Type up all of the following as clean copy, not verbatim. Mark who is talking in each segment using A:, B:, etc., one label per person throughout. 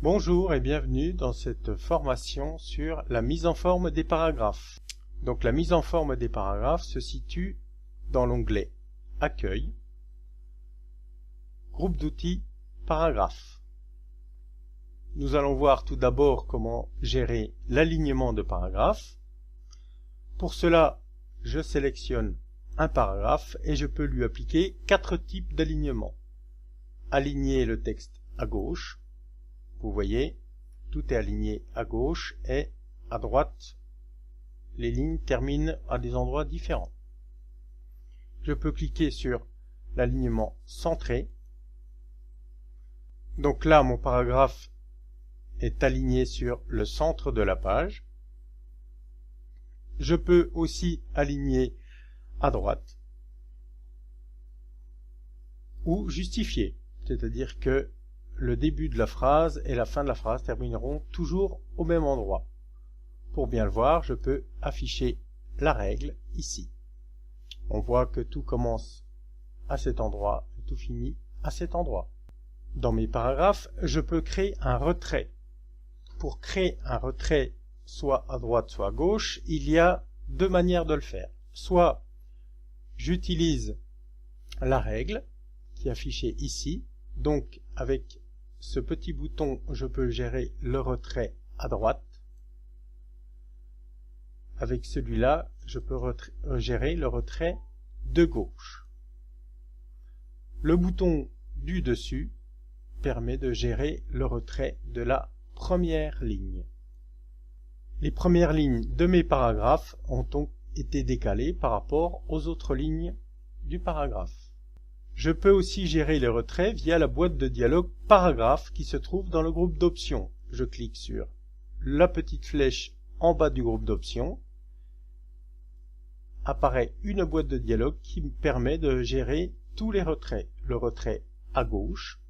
A: Bonjour et bienvenue dans cette formation sur la mise en forme des paragraphes. Donc la mise en forme des paragraphes se situe dans l'onglet Accueil, groupe d'outils Paragraphes. Nous allons voir tout d'abord comment gérer l'alignement de paragraphes. Pour cela, je sélectionne un paragraphe et je peux lui appliquer 4 types d'alignement. Aligner le texte à gauche. Vous voyez, tout est aligné à gauche et à droite, les lignes terminent à des endroits différents. Je peux cliquer sur l'alignement centré. Donc là, mon paragraphe est aligné sur le centre de la page. Je peux aussi aligner à droite ou justifier, c'est-à-dire que le début de la phrase et la fin de la phrase termineront toujours au même endroit. Pour bien le voir, je peux afficher la règle ici. On voit que tout commence à cet endroit et tout finit à cet endroit. Dans mes paragraphes, je peux créer un retrait. Pour créer un retrait, soit à droite, soit à gauche, il y a 2 manières de le faire. Soit j'utilise la règle qui est affichée ici, donc avec ce petit bouton, je peux gérer le retrait à droite. Avec celui-là, je peux gérer le retrait de gauche. Le bouton du dessus permet de gérer le retrait de la première ligne. Les premières lignes de mes paragraphes ont donc été décalées par rapport aux autres lignes du paragraphe. Je peux aussi gérer les retraits via la boîte de dialogue paragraphe qui se trouve dans le groupe d'options. Je clique sur la petite flèche en bas du groupe d'options. Apparaît une boîte de dialogue qui me permet de gérer tous les retraits. Le retrait à gauche,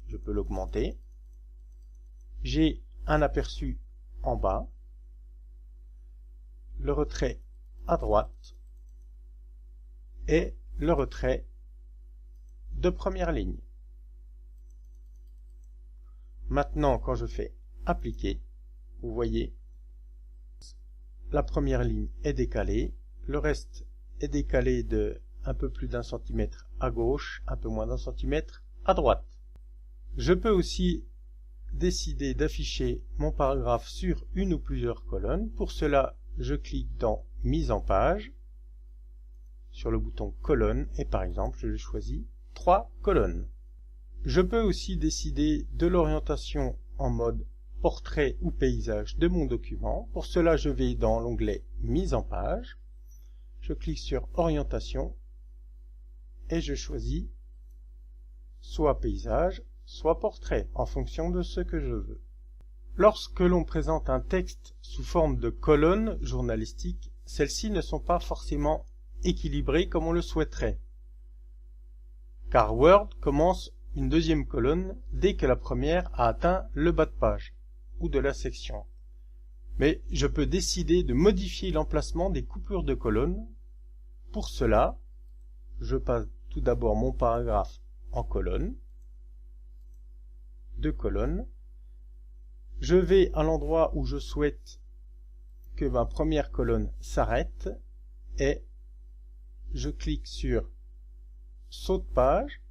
A: je peux l'augmenter. J'ai un aperçu en bas. Le retrait à droite et le retrait de première ligne. Maintenant, quand je fais appliquer, vous voyez, la première ligne est décalée, le reste est décalé de un peu plus d'1 centimètre à gauche, un peu moins d'1 centimètre à droite. Je peux aussi décider d'afficher mon paragraphe sur une ou plusieurs colonnes. Pour cela, je clique dans Mise en page, sur le bouton colonne, et par exemple, je choisis 3 colonnes. Je peux aussi décider de l'orientation en mode portrait ou paysage de mon document. Pour cela, je vais dans l'onglet Mise en page. Je clique sur Orientation et je choisis soit paysage, soit portrait, en fonction de ce que je veux. Lorsque l'on présente un texte sous forme de colonnes journalistiques, celles-ci ne sont pas forcément équilibrées comme on le souhaiterait, car Word commence une deuxième colonne dès que la première a atteint le bas de page ou de la section. Mais je peux décider de modifier l'emplacement des coupures de colonnes. Pour cela, je passe tout d'abord mon paragraphe en colonne, 2 colonnes. Je vais à l'endroit où je souhaite que ma première colonne s'arrête et je clique sur Saut de page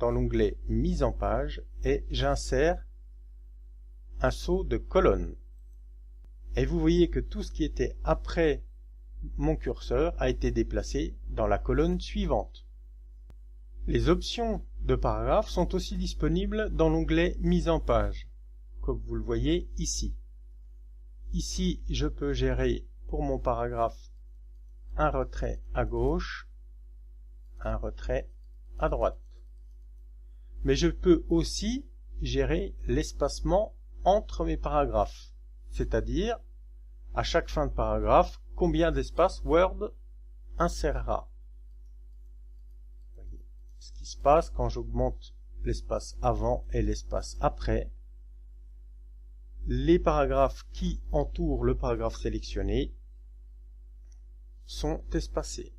A: dans l'onglet Mise en page et j'insère un saut de colonne. Et vous voyez que tout ce qui était après mon curseur a été déplacé dans la colonne suivante. Les options de paragraphe sont aussi disponibles dans l'onglet Mise en page, comme vous le voyez ici. Ici, je peux gérer pour mon paragraphe un retrait à gauche, un retrait à droite. Mais je peux aussi gérer l'espacement entre mes paragraphes, c'est-à-dire à chaque fin de paragraphe, combien d'espace Word insérera. Voyez ce qui se passe quand j'augmente l'espace avant et l'espace après. Les paragraphes qui entourent le paragraphe sélectionné sont espacés.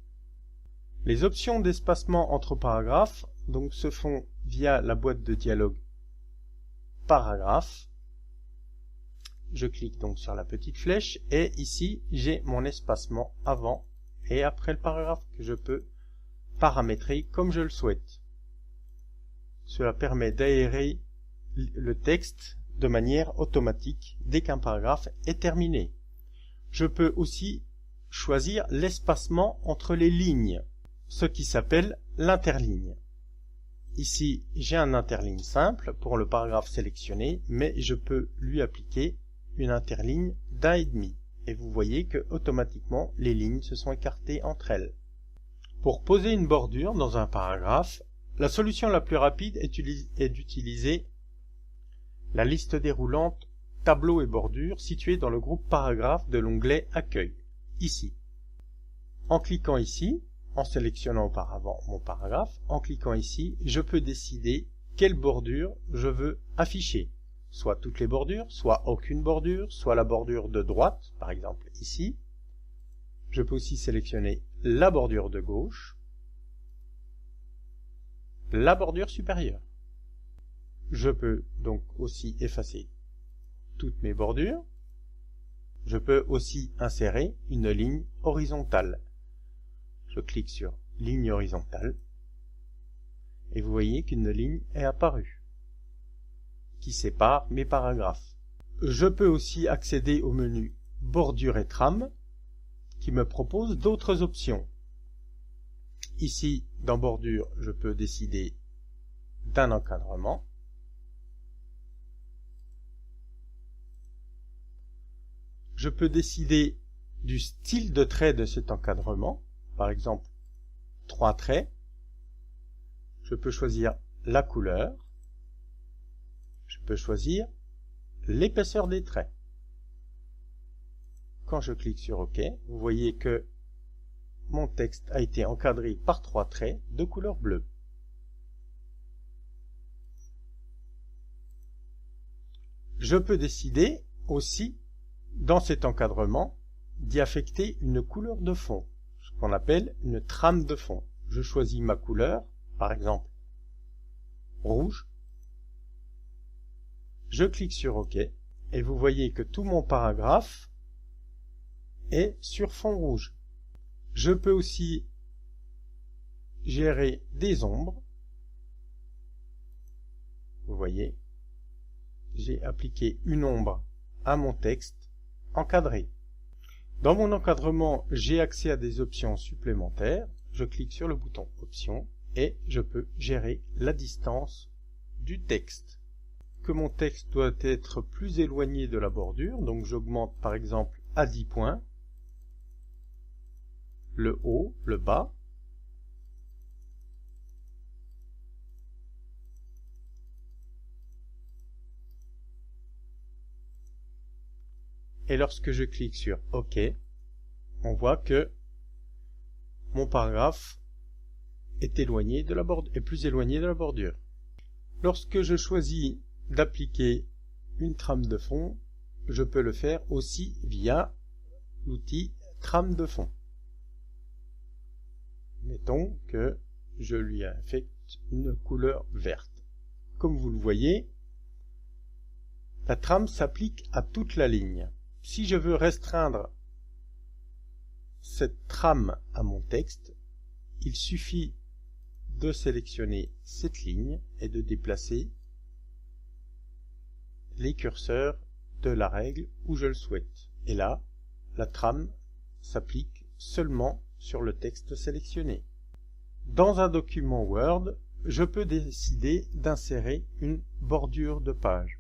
A: Les options d'espacement entre paragraphes donc se font via la boîte de dialogue paragraphe. Je clique donc sur la petite flèche et ici j'ai mon espacement avant et après le paragraphe que je peux paramétrer comme je le souhaite. Cela permet d'aérer le texte de manière automatique dès qu'un paragraphe est terminé. Je peux aussi choisir l'espacement entre les lignes, ce qui s'appelle l'interligne. Ici, j'ai un interligne simple pour le paragraphe sélectionné, mais je peux lui appliquer une interligne d'1,5. Et vous voyez que automatiquement, les lignes se sont écartées entre elles. Pour poser une bordure dans un paragraphe, la solution la plus rapide est d'utiliser la liste déroulante tableau et bordure située dans le groupe paragraphe de l'onglet Accueil, ici. En cliquant ici, en sélectionnant auparavant mon paragraphe, en cliquant ici, je peux décider quelle bordure je veux afficher. Soit toutes les bordures, soit aucune bordure, soit la bordure de droite, par exemple ici. Je peux aussi sélectionner la bordure de gauche, la bordure supérieure. Je peux donc aussi effacer toutes mes bordures. Je peux aussi insérer une ligne horizontale. Je clique sur ligne horizontale et vous voyez qu'une ligne est apparue qui sépare mes paragraphes. Je peux aussi accéder au menu bordure et trame qui me propose d'autres options. Ici, dans bordure, je peux décider d'un encadrement. Je peux décider du style de trait de cet encadrement, par exemple 3 traits. Je peux choisir la couleur. Je peux choisir l'épaisseur des traits. Quand je clique sur OK, vous voyez que mon texte a été encadré par 3 traits de couleur bleue. Je peux décider aussi, dans cet encadrement, d'y affecter une couleur de fond, ce qu'on appelle une trame de fond. Je choisis ma couleur, par exemple rouge. Je clique sur OK et vous voyez que tout mon paragraphe est sur fond rouge. Je peux aussi gérer des ombres. Vous voyez, j'ai appliqué une ombre à mon texte encadré. Dans mon encadrement, j'ai accès à des options supplémentaires. Je clique sur le bouton Options et je peux gérer la distance du texte. Que mon texte doit être plus éloigné de la bordure, donc j'augmente par exemple à 10 points, le haut, le bas. Et lorsque je clique sur OK, on voit que mon paragraphe est plus éloigné de la bordure. Lorsque je choisis d'appliquer une trame de fond, je peux le faire aussi via l'outil trame de fond. Mettons que je lui affecte une couleur verte. Comme vous le voyez, la trame s'applique à toute la ligne. Si je veux restreindre cette trame à mon texte, il suffit de sélectionner cette ligne et de déplacer les curseurs de la règle où je le souhaite. Et là, la trame s'applique seulement sur le texte sélectionné. Dans un document Word, je peux décider d'insérer une bordure de page.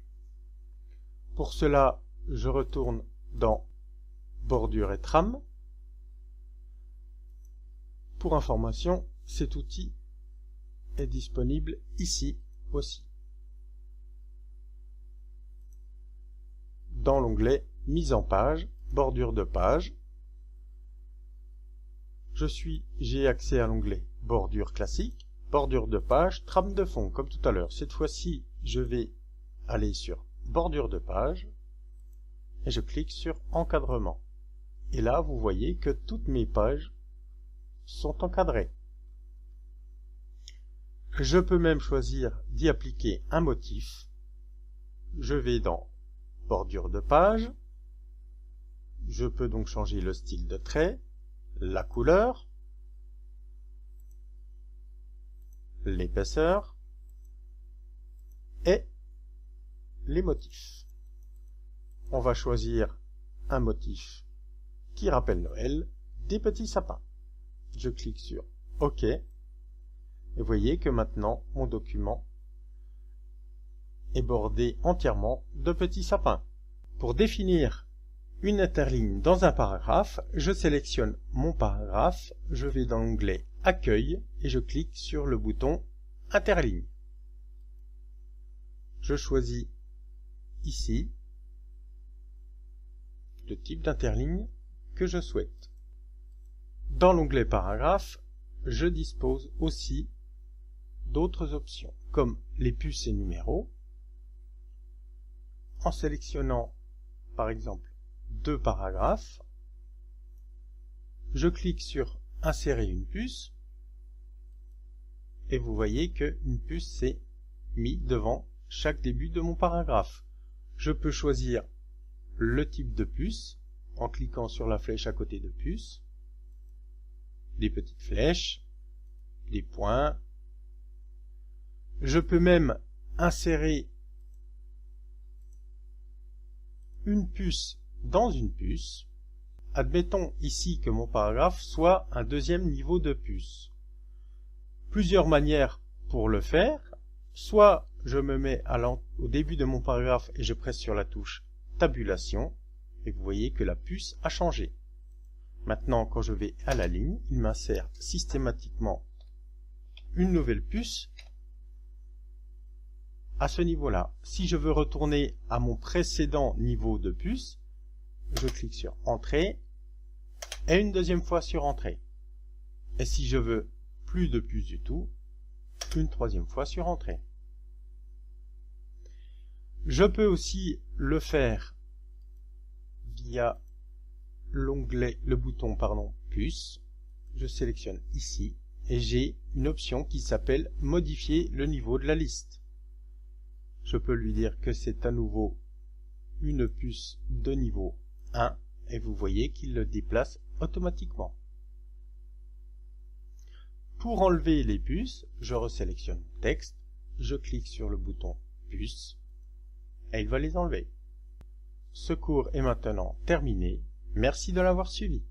A: Pour cela, je retourne dans Bordure et trame. Pour information, cet outil est disponible ici aussi. Dans l'onglet Mise en page, bordure de page, j'ai accès à l'onglet Bordure classique, bordure de page, trame de fond, comme tout à l'heure. Cette fois-ci, je vais aller sur Bordure de page et je clique sur Encadrement. Et là, vous voyez que toutes mes pages sont encadrées. Je peux même choisir d'y appliquer un motif. je vais dans bordure de page. Je peux donc changer le style de trait, la couleur, l'épaisseur et les motifs. On va choisir un motif qui rappelle Noël, des petits sapins. Je clique sur OK et vous voyez que maintenant mon document est bordé entièrement de petits sapins. Pour définir une interligne dans un paragraphe, je sélectionne mon paragraphe, je vais dans l'onglet Accueil et je clique sur le bouton Interligne. Je choisis ici le type d'interligne que je souhaite. Dans l'onglet Paragraphe, je dispose aussi d'autres options, comme les puces et numéros. En sélectionnant, par exemple, 2 paragraphes, je clique sur Insérer une puce, et vous voyez qu'une puce s'est mise devant chaque début de mon paragraphe. Je peux choisir le type de puce en cliquant sur la flèche à côté de puce, des petites flèches, des points. Je peux même insérer une puce dans une puce. Admettons ici que mon paragraphe soit un deuxième niveau de puce. Plusieurs manières pour le faire. Soit je me mets au début de mon paragraphe et je presse sur la touche Tabulation et vous voyez que la puce a changé. Maintenant, quand je vais à la ligne, il m'insère systématiquement une nouvelle puce à ce niveau-là. Si je veux retourner à mon précédent niveau de puce, je clique sur Entrée et une deuxième fois sur Entrée. Et si je veux plus de puce du tout, une troisième fois sur Entrée. Je peux aussi le faire via le bouton puce. Je sélectionne ici et j'ai une option qui s'appelle Modifier le niveau de la liste. Je peux lui dire que c'est à nouveau une puce de niveau 1 et vous voyez qu'il le déplace automatiquement. Pour enlever les puces, je resélectionne Texte, je clique sur le bouton Puce et il va les enlever. Ce cours est maintenant terminé. Merci de l'avoir suivi.